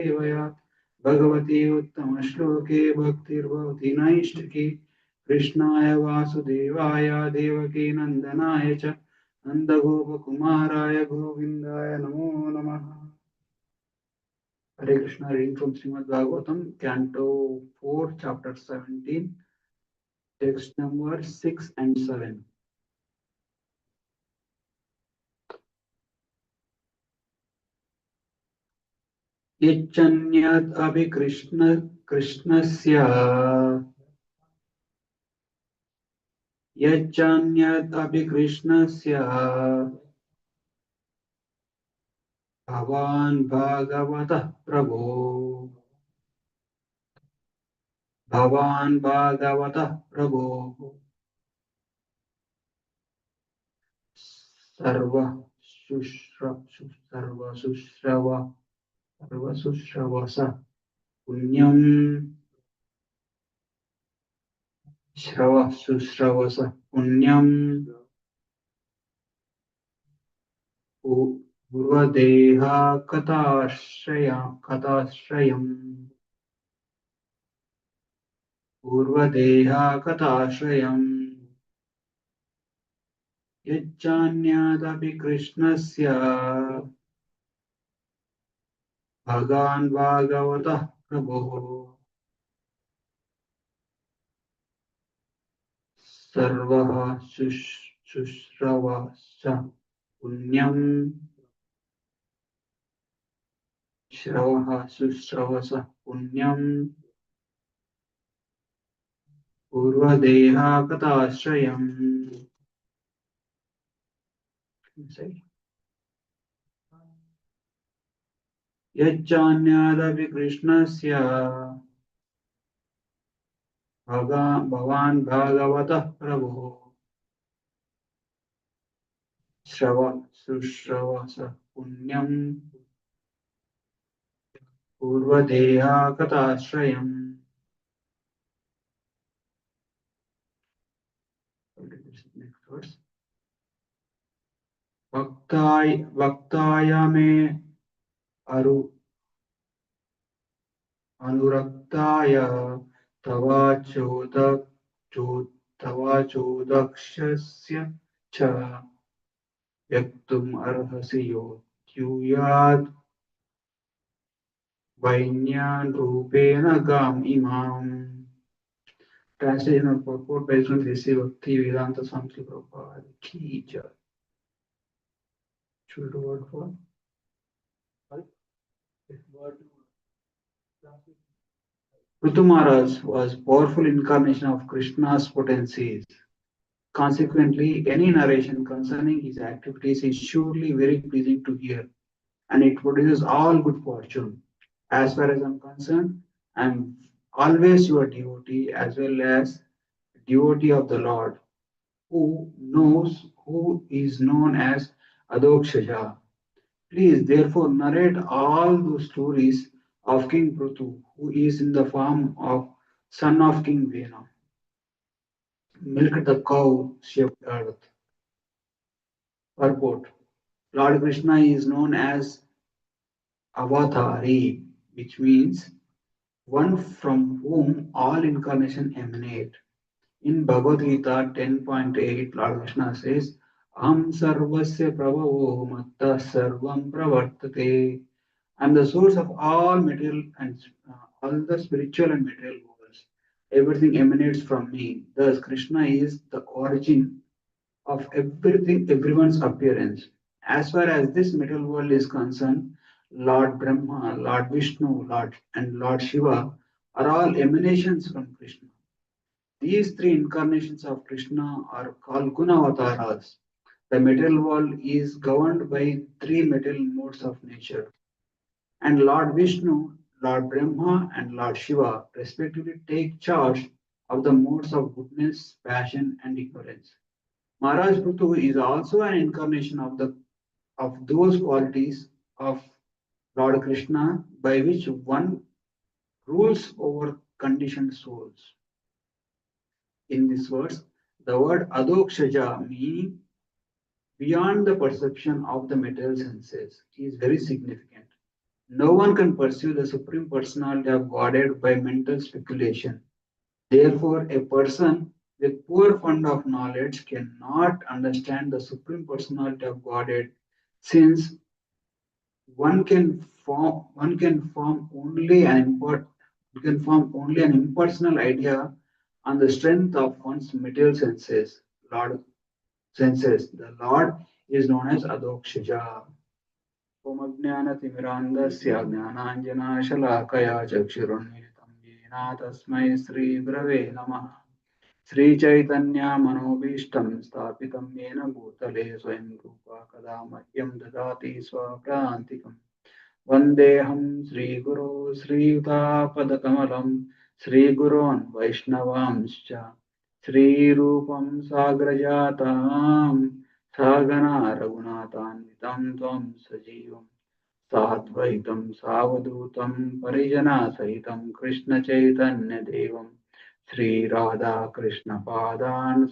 सेवया भगवती उत्तम श्लोके भक्तिर्भवति नैष्ठिकी कृष्णाय वासुदेवाय देवकी नंदनाय च नंदगोपकुमाराय गोविंदाय नमो नमः. Hare Krishna, reading from Srimad Bhagavatam, Canto 4, Chapter 17, text number 6 and 7. यच्चन्यत् अपि कृष्णस्य यच्चन्यत् अपि कृष्णस्य भवान् भागवतः प्रभो भवान् भागवतः प्रभो सर्वशुश्रवस पुण्यम् श्रवशुश्रवस पुण्यम् पूर्वदेहा कथाश्रयम् पूर्वदेहा कथाश्रयम् यच्चान्यादपि कृष्णस्य भगवान् भागवतः प्रभुः सर्वः शुश्रवश्च पुण्यम् श्रवः शुश्रवस पुण्यम् पूर्वदेहा कथाश्रयम्. यच्चान्यादपि कृष्णस्य भवान् भागवतः प्रभुः शुश्रवस पुण्यम् पूर्वदेहा कथाश्रयम्. Next verse. वक्ताय मे अनुरक्ताय तवाचोदक्षस्य च व्यक्तुम् अर्हसि यूयात् वैन्यान् रूपेण गाम् इमाम्. Translation of purport by Sri Sri Bhakti Vedanta Swami Prabhupada ki jai. Should word for Prithu Maharaj was powerful incarnation of Krishna's potencies. Consequently, any narration concerning his activities is surely very pleasing to hear, and it produces all good fortune. As far as I'm concerned, I'm always your devotee as well as devotee of the Lord, who is known as Adokshaja. Please therefore narrate all those stories of King Prithu, who is in the form of son of King Vena. Milked the cow, shaped earth. Purport. Lord Krishna is known as Avatari, which means one from whom all incarnation emanate. In Bhagavad Gita 10.8, Lord Krishna says, Aham sarvasya prabhavo matta sarvam pravartate. I am the source of all material and all the spiritual and material worlds. Everything emanates from me. Thus, Krishna is the origin of everything, everyone's appearance. As far as this material world is concerned, Lord Brahma, Lord Vishnu, Lord Shiva are all emanations from Krishna. These three incarnations of Krishna are called Gunavataras. The material world is governed by three material modes of nature, and Lord Vishnu, Lord Brahma, and Lord Shiva respectively take charge of the modes of goodness, passion, and ignorance. Maharaj Prithu is also an incarnation of those qualities of Lord Krishna by which one rules over conditioned souls. In this verse, the word adokshaja, meaning beyond the perception of the material senses, is very significant. No one can pursue the Supreme Personality of Godhead by mental speculation. Therefore, a person with poor fund of knowledge cannot understand the Supreme Personality of Godhead, since one can form only an impersonal idea on the strength of one's material senses. The Lord is known as Adokshaja. ओमज्ञानतिमिरान्धस्य ज्ञानाञ्जनाशलाकया चक्षुरुन्मिलितं येन तस्मै श्रीगुरवे नमः श्रीचैतन्यमनोभीष्टं स्थापितं येन भूतले स्वयं रूपा कदा मह्यं ददाति स्वप्रान्तिकम् वन्देऽहं श्रीगुरो श्रीयुतापदकमलं श्रीगुरोन् वैष्णवांश्च श्रीरूपं साग्रजातां सहगना रघुनाथान्वितं त्वं सजीवं साद्वैतं सावधूतं परिजनसहितं कृष्णचैतन्यदेवं श्रीराधाकृष्णपादान्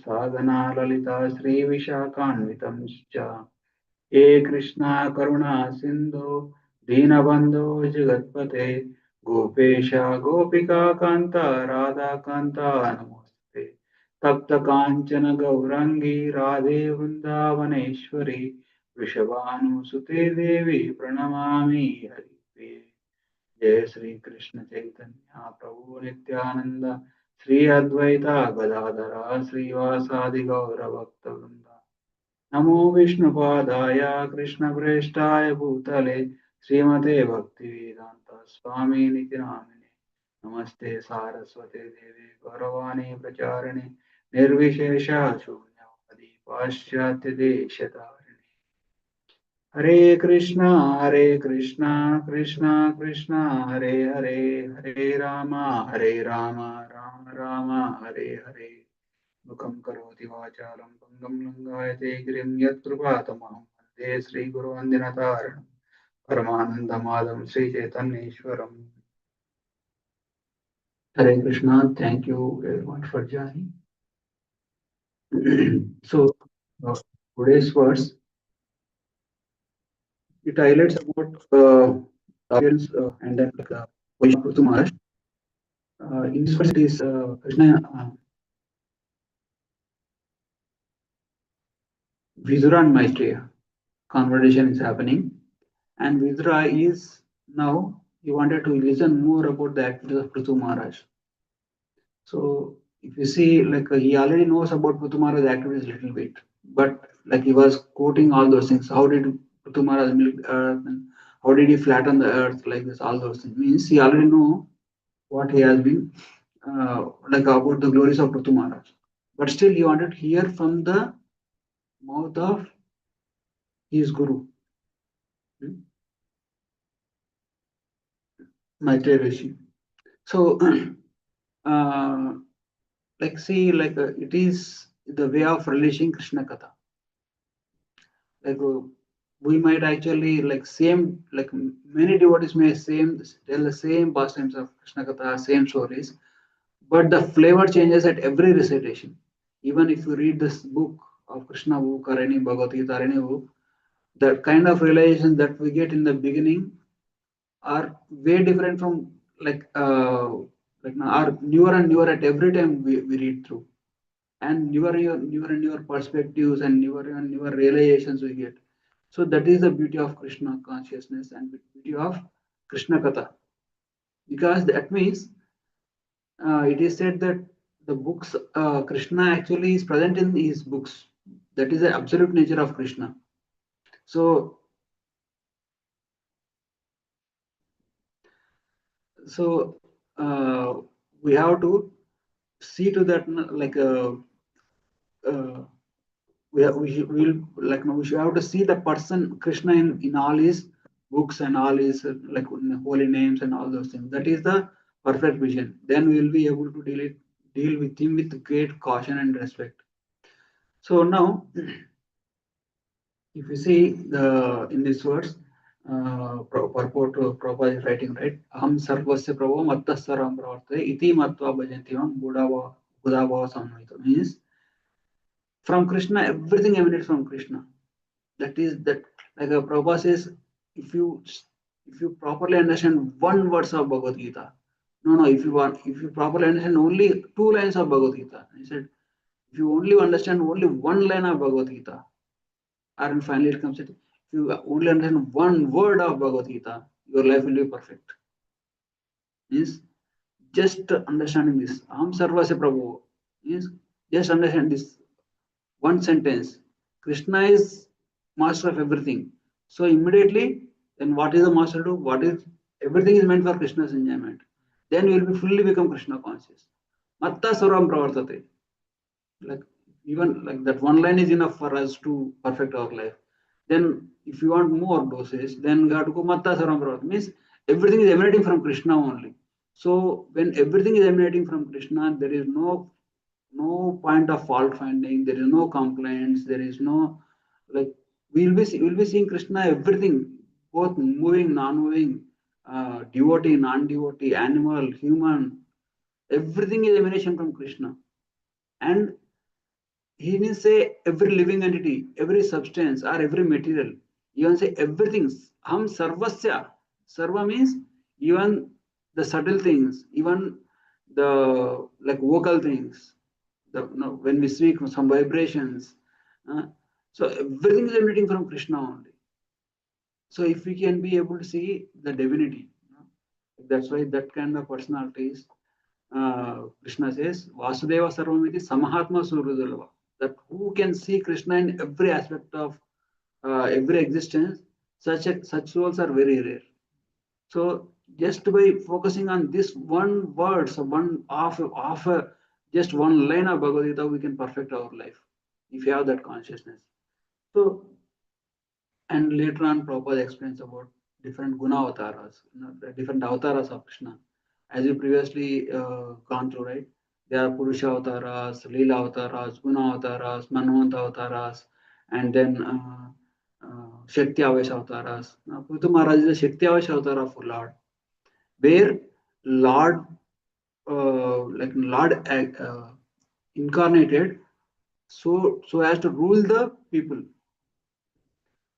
सहगना ललिता श्रीविशाखान्वितं च हे कृष्णा करुणा सिंधु दीनबंधो जगत्पते गोपेश गोपिका कांत राधा कांत नमोस्ते तप्त कांचन गौरांगी राधे वृंदावनेश्वरी वृषभानुसुते देवी प्रणमामि हरिप्रिये जय श्री कृष्ण चैतन्य प्रभु नित्यानंद श्री अद्वैता गदाधर श्रीवासादि गौर भक्तवृंद नमो विष्णुपादाय कृष्णप्रेष्ठाय भूतले श्रीमते भक्तिवेदांत स्वामी निति नामिने नमस्ते सारस्वते देवे गौरवाणी प्रचारिणे निर्विशेष शून्यवादी पाश्चात्य देशतारिणे हरे कृष्णा कृष्णा कृष्णा हरे हरे हरे राम राम राम हरे हरे मुखं करोति वाचालं भङ्गं लङ्घयते गिरिं यत्कृपातमहं वन्दे श्रीगुरुवन्दनतारणं परमानन्दमाधवं श्रीचैतन्येश्वरम् Hare Krishna, thank you very much for joining. So, uh, today's verse, it highlights about audience and then Prabhu Maharaj. In this verse, it is Krishna, Vidura and Maitreya conversation is happening. And Vidura is now he wanted to listen more about the activities of Prithu Maharaj. So if you see, like he already knows about Prithu Maharaj's activities a little bit, but like he was quoting all those things. How did Prithu Maharaj milk earth? And how did he flatten the earth like this? All those things means he already know what he has been like about the glories of Prithu Maharaj. But still he wanted to hear from the mouth of his guru, Maitreya Rishi. So like see it is the way of relishing Krishna Katha. Like we might actually like same like many devotees may same tell the same pastimes of Krishna Katha, same stories, but the flavor changes at every recitation. Even if you read this book of Krishna book or any Bhagavad Gita or any book, the kind of realizations that we get in the beginning are way different from like are newer and newer at every time we read through, and newer perspectives and newer realizations we get. So that is the beauty of Krishna consciousness and beauty of Krishna Katha, because that means it is said that the books Krishna actually is present in his books. That is the absolute nature of Krishna. So so we have to see to that uh, we will like we should have to see the person Krishna in all his books and all his like holy names and all those things. That is the perfect vision. Then we will be able to deal with him with great caution and respect. So now, if you see the in this verse, purport Prabhupada is writing right. Aham sarvasya prabhu mattasaram pravarte iti matva bhajantivam budava samvita means from Krishna everything emanates from Krishna. That is that like Prabhupada says, if you if you properly understand one verse of Bhagavad Gita, no, if you properly understand only 2 lines of Bhagavad Gita, he said, if you only understand only 1 line of Bhagavad Gita, and finally it comes, if you only understand 1 word of Bhagavad Gita, your life will be perfect. Means just understanding this, Aham Sarvasya Prabhu, means just understand this one sentence. Krishna is master of everything. So immediately, then what is the master do? What is everything is meant for Krishna's enjoyment. Then we will be fully become Krishna conscious. Matta Sarvam Pravartate. Like even like that 1 line is enough for us to perfect our life. Then if you want more dosage, then we have to go Matta Sarvam Pravartate. Means everything is emanating from Krishna only. So when everything is emanating from Krishna, there is no point of fault finding, there is no complaints, there is no like we'll be seeing Krishna everything, both moving, non-moving, devotee, non-devotee, animal, human, everything is emanation from Krishna. And he didn't say every living entity, every substance, or every material. He even say everything. Ham sarvasya. Sarva means even the subtle things, even the like vocal things. When we speak, some vibrations. uh, so everything is emanating from Krishna only. So if we can be able to see the divinity, that's why that kind of personalities, Krishna says, Vasudeva Sarvamiti Samahatma Surudalava. That who can see Krishna in every aspect of every existence, such souls are very rare. So just by focusing on this one word, so one of a just 1 line of Bhagavad Gita, we can perfect our life if you have that consciousness. So and later on, Prabhupada explains about different guna avatars, the different avatars of Krishna. As you previously gone through, right? There are Purusha avatars, Leela avatars, Guna avatars, Manvanta avatars, and then Shakti Avesh avatars. Now, Prithu Maharaj is the Shakti Avesh avatar of Lord, where Lord, Lord incarnated so as to rule the people.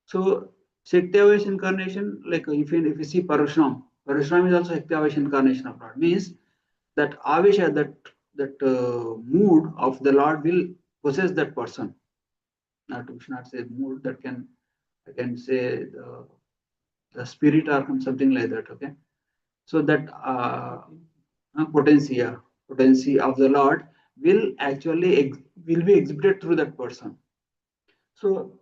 So Shakti incarnation, like if you see Parashuram is also Shakti incarnation of Lord. Means that Avesha, that mood of the Lord will possess that person. Not we should not say mood, that can I can say the spirit or something like that. Okay. So that potency of the Lord will actually will be exhibited through that person. So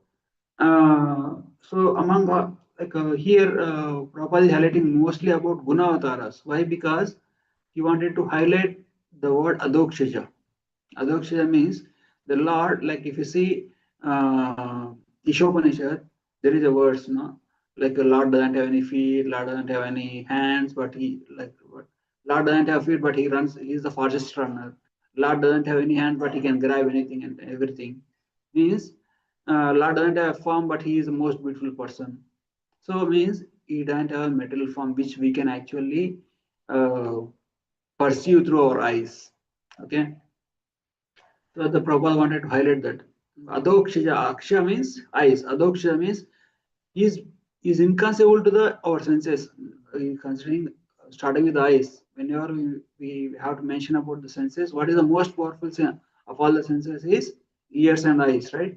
so among here, Prabhupada is highlighting mostly about Gunavataras. Why? Because he wanted to highlight the word Adokshaja. Adokshaja means the Lord, like if you see Ishopanishad, there is a verse, no? Like a Lord doesn't have any feet, Lord doesn't have any hands, but he like Lord doesn't have feet, but he runs, he is the fastest runner. Lord doesn't have any hand, but he can grab anything and everything. Means Lord doesn't have a form, but he is the most beautiful person. So means he doesn't have a material form which we can actually uh, perceive through our eyes. Okay. So the Prabhupada wanted to highlight that. Adokshaja, Aksha means eyes. Adokshaja means is is inconceivable to the our senses. Considering starting with the eyes, whenever we have to mention about the senses, what is the most powerful of all the senses is ears and eyes, right?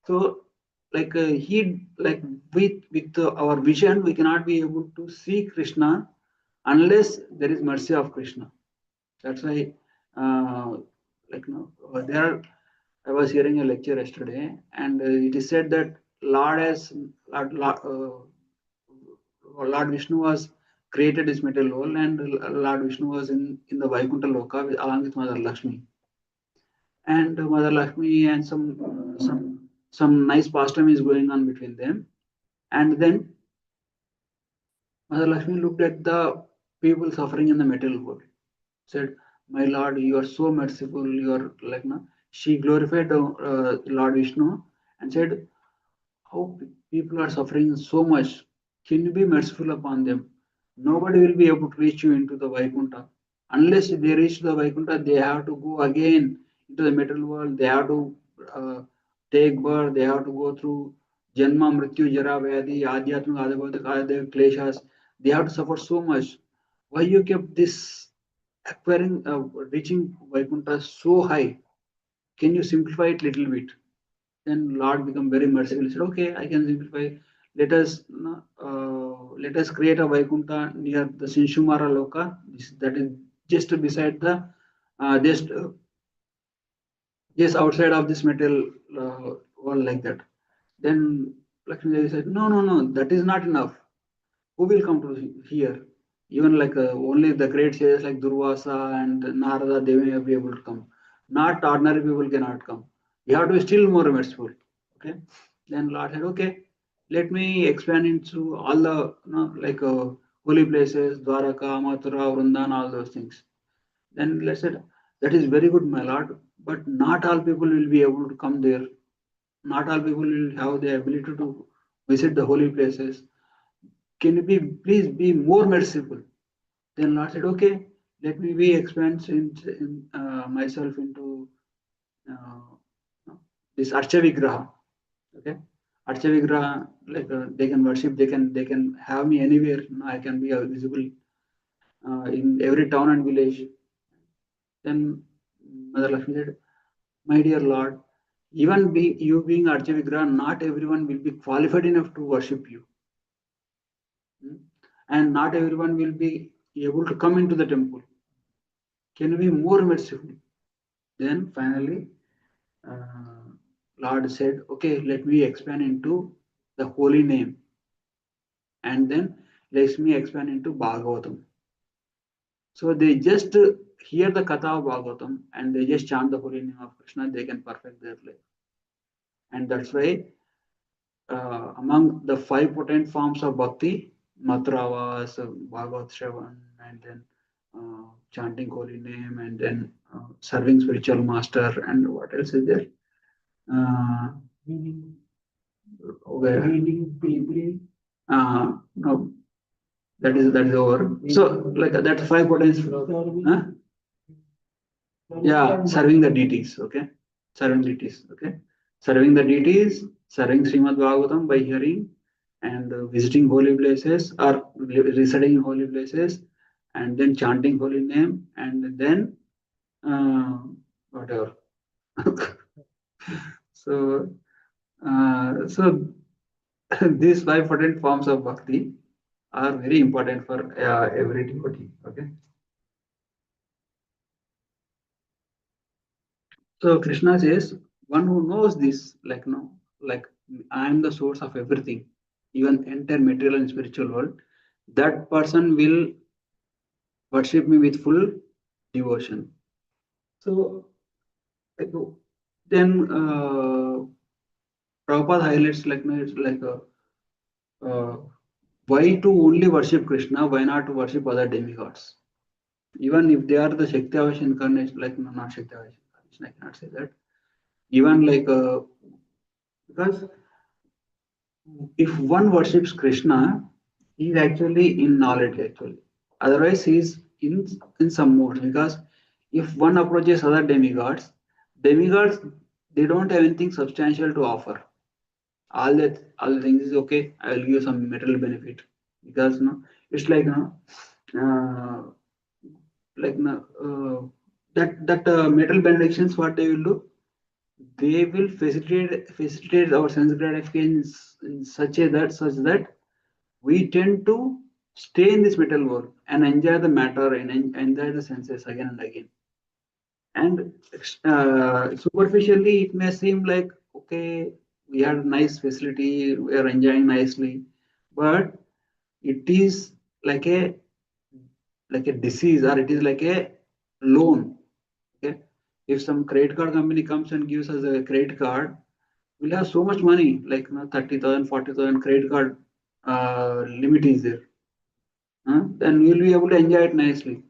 So like he like with our vision, we cannot be able to see Krishna unless there is mercy of Krishna. That's why like there are, I was hearing a lecture yesterday, and it is said that Lord has Lord Vishnu was created this material world, and Lord Vishnu was in the Vaikuntha Loka along with Mother Lakshmi, and Mother Lakshmi and some nice pastime is going on between them, and then Mother Lakshmi looked at the people suffering in the material world, said, "My Lord, you are so merciful. You are like no." She glorified Lord Vishnu and said, "How people are suffering so much? Can you be merciful upon them? Nobody will be able to reach you into the Vaikuntha. Unless they reach the Vaikuntha, they have to go again into the material world. They have to uh, take birth. They have to go through Janma, Mrityu, Jara, Vyadi, Adhyatma, Adabhata, Kadadev, Kleshas. they have to suffer so much. Why you kept this acquiring, reaching Vaikuntha so high? Can you simplify it little bit? Then Lord become very merciful. He said, okay, I can simplify. Let us create a Vaikuntha near the Sinshumara Loka. That is just beside the just outside of this metal wall like that. Then Lakshmi Devi said, no, no, no, that is not enough. Who will come to here? Even like only the great sages like Durvasa and Narada, they may be able to come. Not ordinary people cannot come. You have to be still more merciful. Okay. Then Lord said, okay, let me expand into all the holy places, Dwaraka, Mathura, Vrindavan, all those things. Then let's say that is very good, my Lord, but not all people will be able to come there. Not all people will have the ability to visit the holy places. Can you be please be more merciful? Then Lord said, okay, let me be expand myself into this Archa Vigraha. Okay, Archa Vigraha, like they can worship, they can have me anywhere. I can be visible in every town and village. Then Mother Lakshmi said, my dear Lord, even you being Archa Vigraha, not everyone will be qualified enough to worship you. Hmm? And not everyone will be able to come into the temple. Can you be more merciful? Then finally, uh, Lord said, okay, let me expand into the holy name. And then let me expand into Bhagavatam. So they just hear the Katha of Bhagavatam and they just chant the holy name of Krishna, they can perfect their life. And that's why among the five potent forms of bhakti, Matravas, Bhagavat Shravan, and then chanting holy name, and then serving spiritual master, and what else is there? Reading, reading, no, that is over. So like that's five potential. Huh? Yeah, serving the deities. Okay, serving deities. Okay, serving the deities, serving Srimad Bhagavatam by hearing and visiting holy places or residing in holy places, and then chanting holy name, and then uh, whatever. So, so these five potent forms of bhakti are very important for every devotee. Okay. So Krishna says, one who knows this, like no, like I am the source of everything, even entire material and spiritual world, that person will worship me with full devotion. So like, then Prabhupada highlights like no, it's like uh, why to only worship Krishna? Why not to worship other demigods? Even if they are the Shakti Avash incarnation, like no, not Shakti Avash incarnation, I cannot say that. Even like because if one worships Krishna, he is actually in knowledge actually. Otherwise, he is in some mode because if one approaches other demigods they don't have anything substantial to offer. All the things is okay. I will give some material benefit because no, it's like no, like no, that material benedictions what they will do, they will facilitate our sense gratification in such that we tend to stay in this metal world and enjoy the matter and enjoy the senses again and again. And superficially, it may seem like okay, we had a nice facility, we are enjoying nicely, but it is like a disease or it is like a loan. Okay, if some credit card company comes and gives us a credit card, we'll have so much money, like 30,000, 40,000 credit card limit is there. Then we'll be able to enjoy it nicely.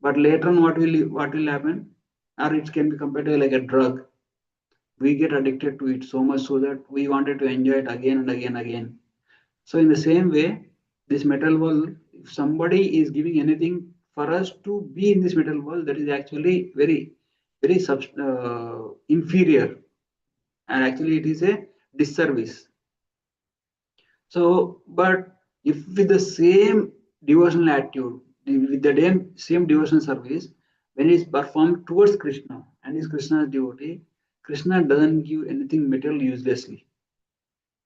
But later on, what will happen? Or it can be compared to like a drug. We get addicted to it so much so that we wanted to enjoy it again and again and again. So in the same way, this metal world, if somebody is giving anything for us to be in this metal world, that is actually very, very inferior, and actually it is a disservice. So, but if with the same devotional attitude, with the same devotional service, when it is performed towards Krishna and is Krishna's devotee, Krishna doesn't give anything material uselessly.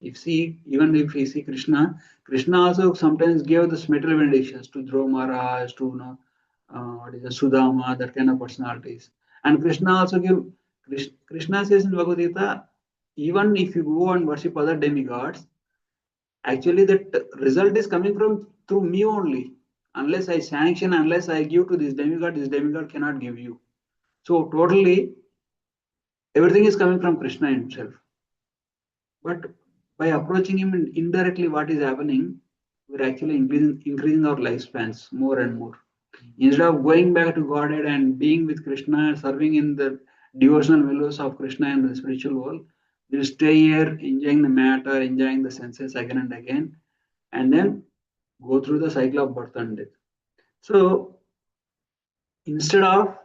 If see, even if we see Krishna, Krishna also sometimes gave the material benedictions to Dhruva Maharaj, to what is the Sudama, that kind of personalities. And Krishna also give. Krishna says in Bhagavad Gita, even if you go and worship other demigods, actually that result is coming from through me only. Unless I sanction, unless I give to this demigod cannot give you. So totally everything is coming from Krishna himself. But by approaching him indirectly, what is happening? We're actually increasing our lifespans more and more. Instead of going back to Godhead and being with Krishna, serving in the devotional values of Krishna and the spiritual world, we'll stay here enjoying the matter, enjoying the senses again and again, and then go through the cycle of birth and death. So instead of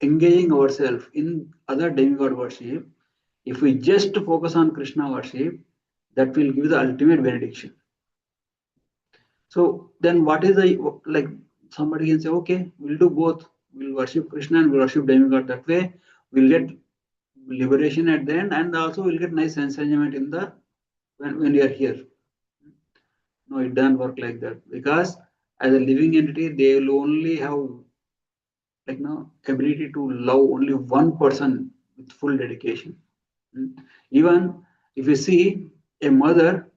engaging ourselves in other demigod worship, if we just focus on Krishna worship, that will give the ultimate benediction. So then what is the, like, somebody can say, okay, we'll do both. We'll worship Krishna and we'll worship demigod. That way we'll get liberation at the end, and also we'll get nice sense enjoyment in the when we are here. No, it doesn't work like that, because as a living entity, they will only have, like, no ability to love only one person with full dedication. Even if you see, a mother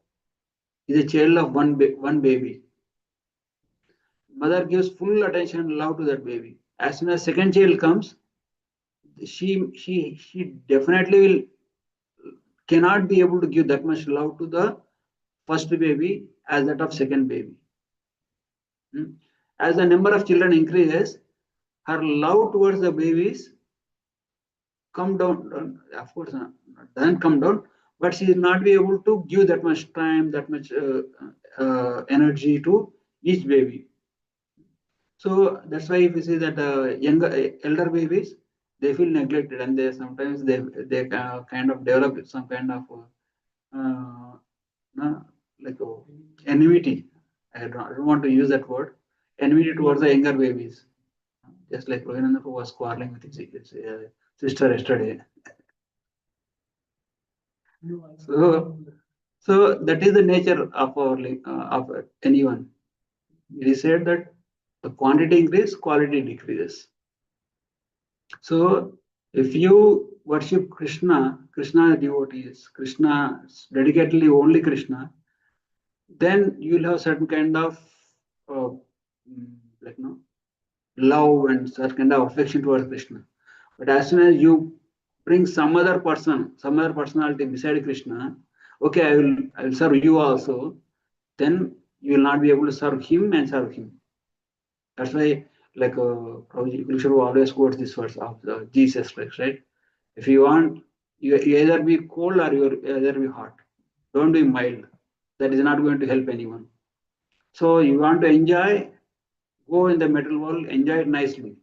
is a child of one baby. Mother gives full attention and love to that baby. As soon as second child comes, she definitely will cannot be able to give that much love to the first baby as that of second baby. As the number of children increases, her love towards the babies come down. Of course, doesn't come down, but she will not be able to give that much time, that much energy to each baby. So that's why if you see that elder babies, they feel neglected, and they sometimes they kind of develop some kind of like enmity. I don't want to use that word, enmity towards the younger babies. Just like Rohinanda was quarreling with his sister yesterday. So, so that is the nature of of anyone. It is said that the quantity increases, quality decreases. So if you worship Krishna, Krishna devotees, Krishna dedicatedly only Krishna, then you will have certain kind of uh, like love and certain kind of affection towards Krishna. But as soon as you bring some other person, some other personality beside Krishna, okay, I will serve you also. Then you will not be able to serve him and serve him. That's why, like Prabhuji Kulishwaru always quotes this verse of Jesus Christ, right? If you want, you either be cold or you either be hot. Don't be mild. That is not going to help anyone. So you want to enjoy, go in the material world, enjoy it nicely,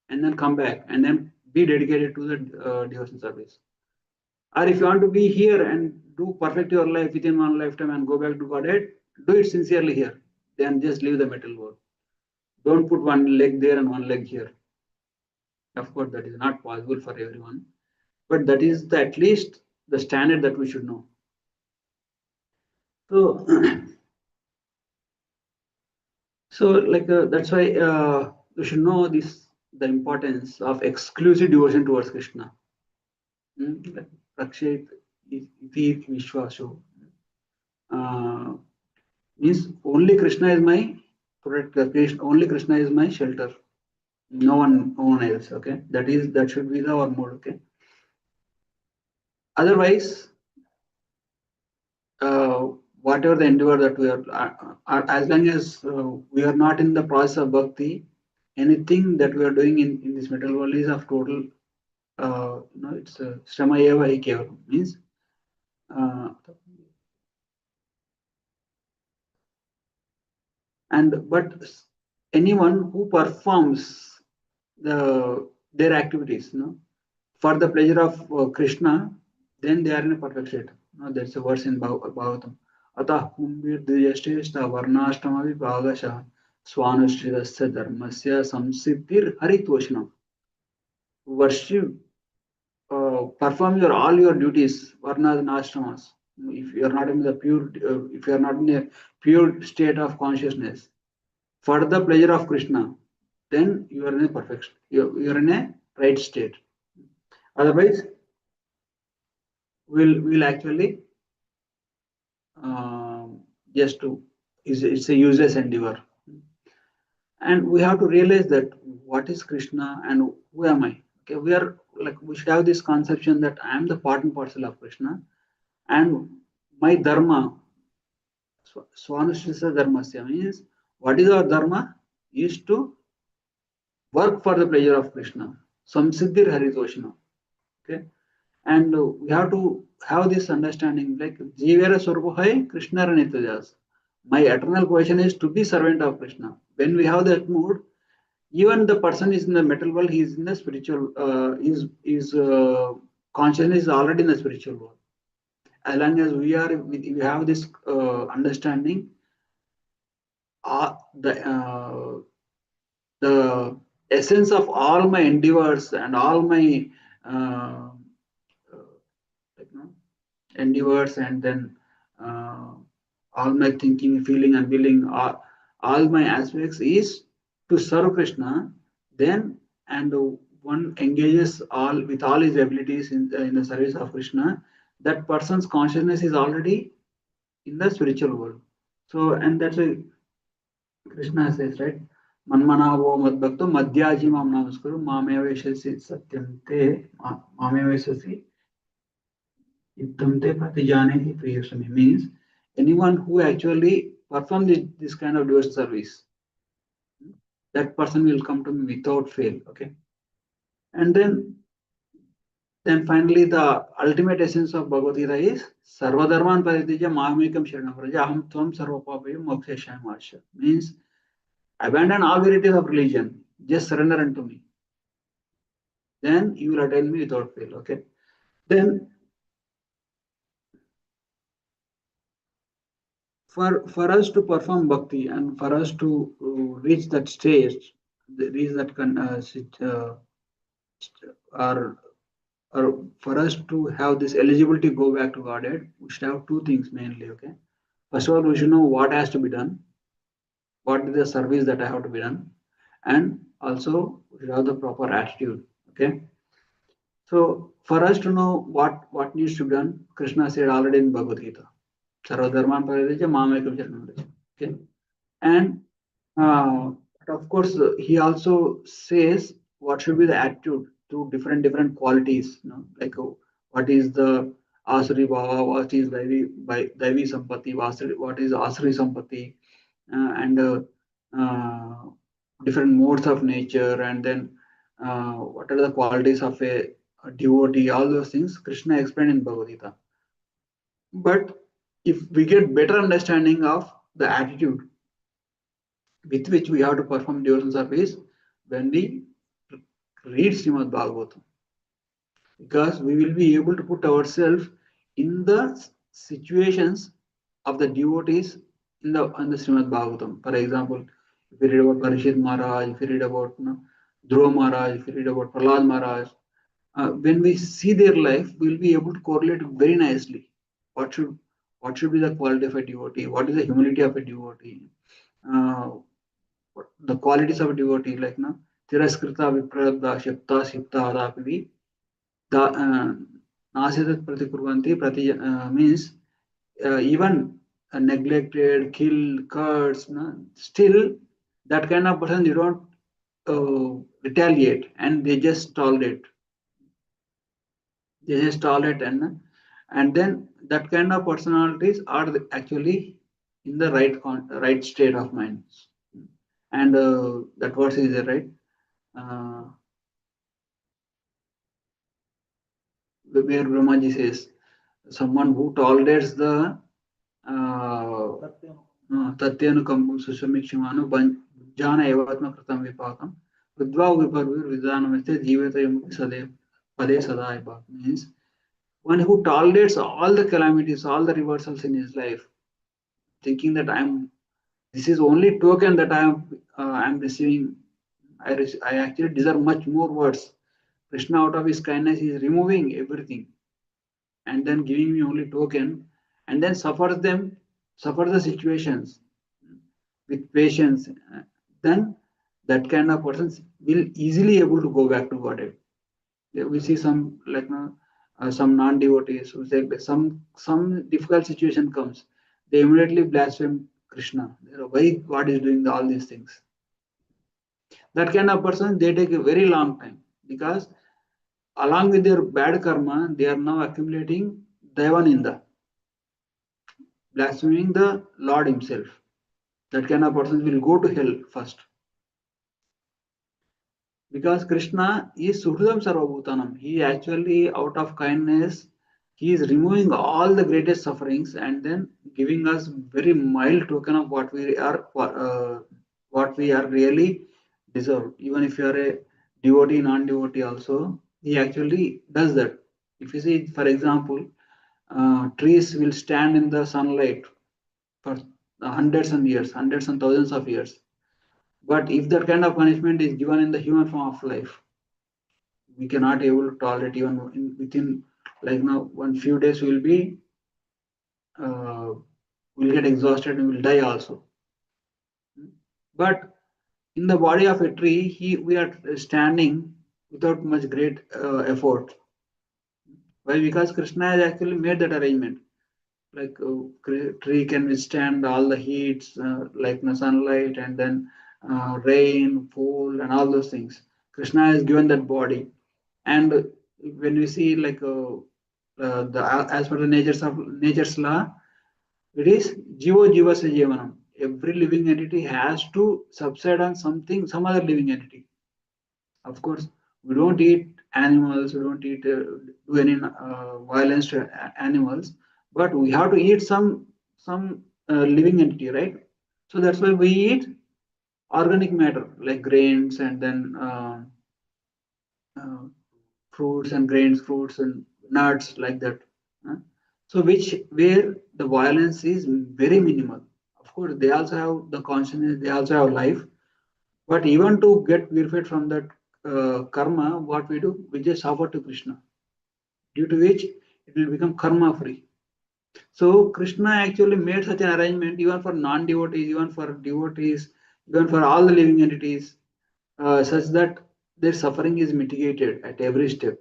and then come back and then be dedicated to the devotion service. Or if you want to be here and do perfect your life within one lifetime and go back to Godhead, do it sincerely here. Then just leave the material world. Don't put one leg there and one leg here. Of course, that is not possible for everyone, but that is at least the standard that we should know. So, so like that's why we should know this, the importance of exclusive devotion towards Krishna. Rakshet iti Vishwasho. Means only Krishna is my protector. Only Krishna is my shelter. No one else. Okay, that should be our mode. Okay. Otherwise, whatever the endeavor that we as long as we are not in the process of bhakti, anything that we are doing in this material world is of total, it's shrama eva hi kevalam, means uh, but anyone who performs their activities, for the pleasure of Krishna, then they are in a perfect state. There's a verse in Bhagavatam. अतः कुम्भीर्द्विजश्रेष्ठ वर्णाश्रमपि भागशः स्वानुष्ठितस्य धर्मस्य संसिद्धिर्हरितोषिणम्. Worship, perform your all your duties, varnas and ashramas. If you are not in the pure, if you are not in a pure state of consciousness, for the pleasure of Krishna, then you are in a perfection. You are in a right state. Otherwise, will actually just to it's a useless endeavor. And we have to realize that what is Krishna and who am I. Okay, we are like we should have this conception that I am the part and parcel of Krishna, and my dharma, swanushrisa dharmasya, means what is our dharma is to work for the pleasure of Krishna. Samsiddhir haritoshna. Okay, and we have to have this understanding like Jivera Swarupahai Krishna Ranitajas. My eternal position is to be servant of Krishna. When we have that mood, even the person is in the material world, he is in the spiritual, is consciousness is already in the spiritual world. As long as we have this understanding, uh, the uh, the essence of all my endeavors and all my uh, like, endeavors, and then uh, all my thinking, feeling, and willing, all my aspects is to serve Krishna. Then and one engages all with all his abilities in the service of Krishna. That person's consciousness is already in the spiritual world. So, and that's why Krishna says, right? Manmanavo madbhakto madhyaji mam namaskaru mameveshasi satyam te mameveshasi Ittamte Pratijane Priyasami means anyone who actually perform this kind of devotional service, that person will come to me without fail. Okay. And then finally the ultimate essence of Bhagavad Gita is Sarvadharman Paritija Mahamekam Sharanam Vraja Aham Tvam Sarvapapayam Moksheshayam Asya. Means abandon all varieties of religion, just surrender unto me. Then you will attain me without fail. Okay. Then for us to perform bhakti and for us to reach that stage, reach that or for us to have this eligibility go back to Godhead, we should have two things mainly. Okay, first of all, we should know what has to be done, what is the service that I have to be done, and also we should have the proper attitude. Okay, so for us to know what needs to be done, Krishna said already in Bhagavad Gita, Sarvadharman Paridhya Mamekam Sharanam Vraja. Okay, and but of course, he also says what should be the attitude to different qualities. Like what is the asri bhava, what is Daivi sampati, what is asri sampati, and different modes of nature, and then what are the qualities of a devotee. All those things Krishna explained in Bhagavad Gita. But if we get better understanding of the attitude with which we have to perform devotional service when we read Srimad Bhagavatam, because we will be able to put ourselves in the situations of the devotees in the Srimad Bhagavatam. For example, if we read about Parishit Maharaj, if we read about Dhruva Maharaj, if we read about Prahlad Maharaj, when we see their life, we will be able to correlate very nicely. What should what should be the quality of a devotee? What is the humility of a devotee? Uh, the qualities of a devotee, like Tiraskrita Viprada Shipta Shipta Adapi, the Nasidat Pratikurvanti Prati means even neglected, killed, cursed, still that kind of person you don't retaliate and they just tolerate. They just tolerate and then that kind of personalities are actually in the right state of mind. And that what is there, right? Uh, where Brahmaji says, someone who tolerates the Tatyanu Susamikshimanu Jana Evatma Kratam Vipakam Vidva Viparvir Vidanamiste Jivatayam Pade Sadaipa means one who tolerates all the calamities, all the reversals in his life, thinking that this is only token that I'm receiving. I actually deserve much more words. Krishna, out of his kindness, is removing everything and then giving me only token, and then suffer the situations with patience. Then that kind of person will easily able to go back to Godhead. We see some like some non-devotees who say that some difficult situation comes, they immediately blaspheme Krishna. Why God is doing all these things? That kind of person, they take a very long time, because along with their bad karma, they are now accumulating Devaninda, blaspheming the Lord Himself. That kind of person will go to hell first. Because Krishna is Suhridam Sarvabhutanam. He actually, out of kindness, he is removing all the greatest sufferings and then giving us very mild token of what we are really deserve. Even if you are a devotee, non-devotee also, he actually does that. If you see, for example, trees will stand in the sunlight for hundreds and thousands of years. But if that kind of punishment is given in the human form of life, we cannot able to tolerate even within like now one few days uh, will get exhausted and will die also. But in the body of a tree, we are standing without much great effort. Why? Because Krishna has actually made that arrangement. Like tree can withstand all the heats, like the sunlight and then rain, fall, and all those things. Krishna has given that body, and when we see like the as per the nature's law, it is jivo jiva se jivanam. Every living entity has to subside on something, some other living entity. Of course, we don't eat animals, we don't eat do any violence to animals, but we have to eat some living entity, right? So that's why we eat organic matter like grains and then uh, fruits and grains, fruits and nuts like that. huh? So which where the violence is very minimal. Of course, they also have the consciousness, they also have life, but even to get purified from that karma, what we do, we just offer to Krishna, due to which it will become karma free. So Krishna actually made such an arrangement even for non-devotees, even for devotees, even for all the living entities, such that their suffering is mitigated at every step,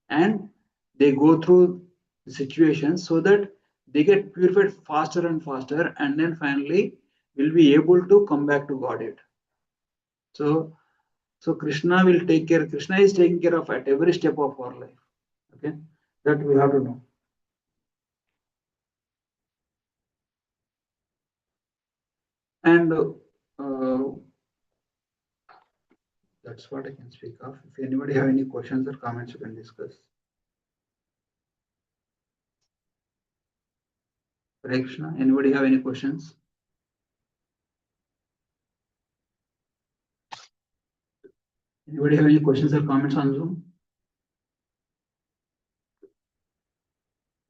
and they go through the situations so that they get purified faster and faster, and then finally will be able to come back to Godhead. So So Krishna will take care. Krishna is taking care of at every step of our life. Okay, that we have to know. And that's what I can speak of. If anybody have any questions or comments, you can discuss. Hare Krishna. Anybody have any questions? Anybody have any questions or comments on Zoom?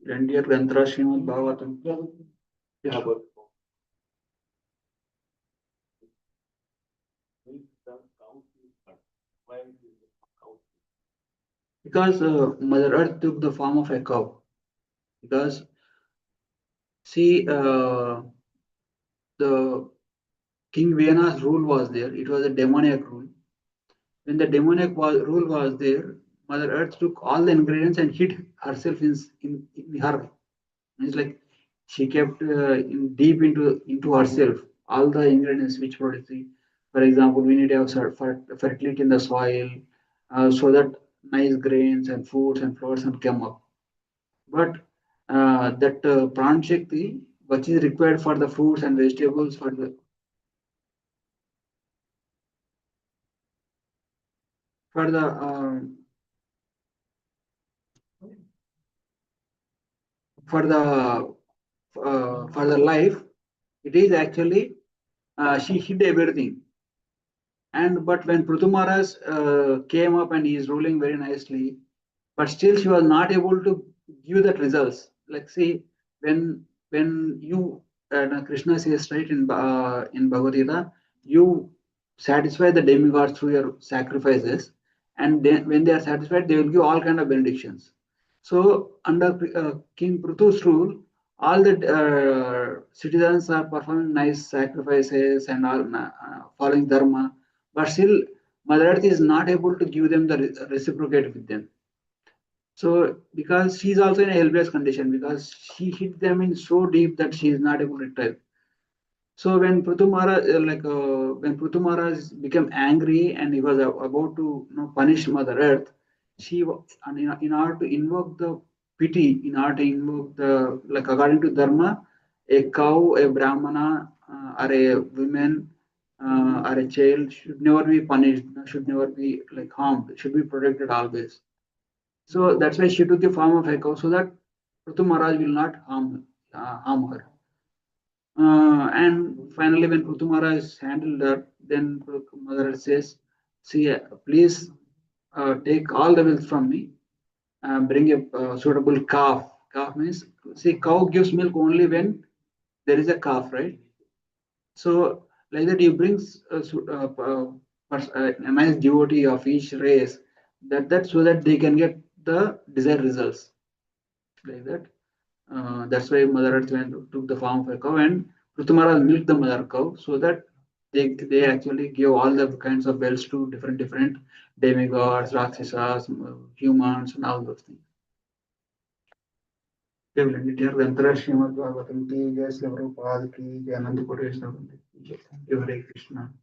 Dear Granthra Srimad Bhagavatam. Yeah. Because Mother Earth took the form of a cow. Because see, the King Vienna's rule was there. It was a demoniac rule. When the rule was there, Mother Earth took all the ingredients and hid herself in her. It's like she kept deep into herself all the ingredients which produce. For example, we need to have fertility in the soil so that nice grains and fruits and flowers can come up. But that pran shakti, which is required for the fruits and vegetables for the for the for the life, it is actually she hid everything. And but when Prithu Maharaj came up and he is ruling very nicely, but still she was not able to give that results. Like see, when you Krishna says right in Bhagavad Gita, you satisfy the demigods through your sacrifices, and then when they are satisfied, they will give all kind of benedictions. So under King Pruthus rule, all the citizens are performing nice sacrifices and all following dharma, but still Mother Earth is not able to give them the reciprocate with them. So because she is also in a helpless condition because she hit them in so deep that she is not able to retrieve. So when Prithu Maharaj, when Prithu Maharaj became angry and he was about to punish Mother Earth, and in order to invoke the pity, in order to invoke the like according to Dharma, a cow, a Brahmana, or a woman, or a child should never be punished, should never be like harmed, should be protected always. So that's why she took the form of a cow so that Prithu Maharaj will not harm her. And finally, when Pruthumara is handled her, then Mother says, "See, please take all the wealth from me. Bring a suitable calf. Calf means, see, cow gives milk only when there is a calf, right? So, like that, you bring a nice devotee of each race, that so that they can get the desired results, like that. That's why Mother Earth took the form of a cow and Rutumara milked the mother cow so that they actually give all the kinds of bells to different demigods, Rakshasas, humans, and all those things. Okay, we'll end it here. Gantara Srimad Bhagavatam ki jai, Sri Prabhupada ki jai, Ananda Koti Vaishnava ki jai. Thank you, Hare Krishna.